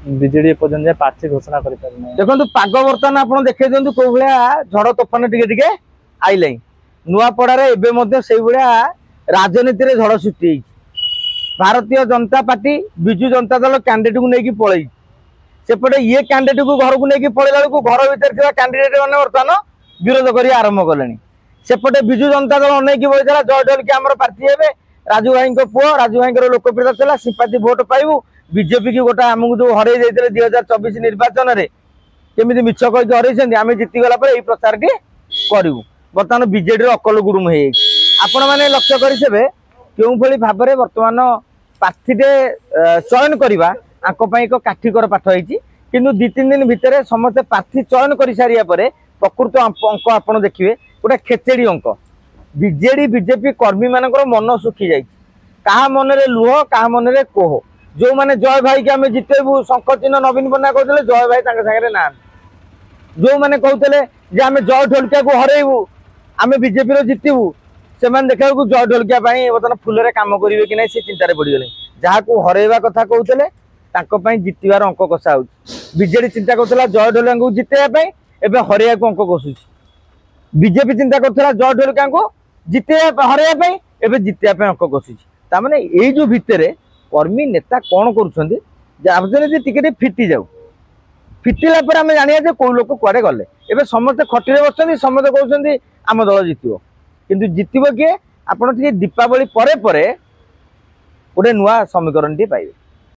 BJD ଏପର୍ଯ୍ୟନ୍ତ ଯାଏ ପ୍ରାର୍ଥୀ ଘୋଷଣା କରିପାରୁନି। ଦେଖନ୍ତୁ ପାଗ ବର୍ତ୍ତମାନ ଆପଣ ଦେଖେଇ ଦିଅନ୍ତୁ କୋଉ ଭଳିଆ ଝଡ଼ ତୋଫାନ ଟିକେ ଟିକେ ଆଇଲାଣି। ନୂଆପଡ଼ାରେ ଏବେ ମଧ୍ୟ ସେଇଭଳିଆ ରାଜନୀତିରେ ଝଡ଼ ସୃଷ୍ଟି ହେଇଛି। ଭାରତୀୟ ଜନତା ପାର୍ଟି ବିଜୁ ଜନତା ଦଳ କ୍ୟାଣ୍ଡିଡେଟକୁ ନେଇକି ପଳେଇଛି। सेपटे ये कैंडिडेट को घर को लेकिन पड़ेगा बेलू घर भर कैंडिडेट मैंने बर्तमान विरोध कर आरंभ कले। सेपटे विजु जनता दल अनेक बड़ा जय ढोल आम प्रार्थी हे राजू भाई पुओ राजू भाई लोकप्रियता चला सिंपाती भोट पाइबू बीजेपी की गोटा आमको जो हर 2024 निर्वाचन में केमी मिछ कहीकि हर आम जीतीगला प्रचार टी करूँ। बर्तमान बीजेडी अकल गुड़ुम हो आपण मैंने लक्ष्य करेंगे क्यों भाव में बर्तमान प्रार्थी चयन करवा एक काठिकर पाठ होती किंतु 2-3 दिन भितर समस्त प्रार्थी चयन कर सारिया प्रकृत अंक आप देखिए गोटे खेचेड़ी अंक बीजेडी बीजेपी कर्मी मान मन सुखी जाए क्या मन में लुह क्या मन में कोह जो मैंने जय भाई की आम जितेबू शंख चिन्ह नवीन पट्टनायक कहते जय भाई सागे ना जो मैंने कहते आम जय ढोलकिया को हरइबू आम बीजेपी जितबू से देखा जय ढोलकिया बर्तमान फुल कम करेंगे कि नहीं सी चिंतार पड़गले जहाँ को हरइबा कथा कहते जितबार अंक कषा हो बीजेडी चिंता करुला जय ढोलिया को जितेबाई एवं हरइया को अंक कषुच बीजेपी चिंता करुला जय ढोलिया को जिते हरइया एवं जितेबाई अंक कषुच ताने ये जो भितर कर्मी नेता कौन कर टिके फिटी जाऊ फिटिला आम जाना कौ लोक कुआडे गले एवं समस्ते खटी बस समस्ते कहते आम दल जितब किंतु जितब किए आप दीपावली पर गोटे नुआ समीकरण टी पाइबे।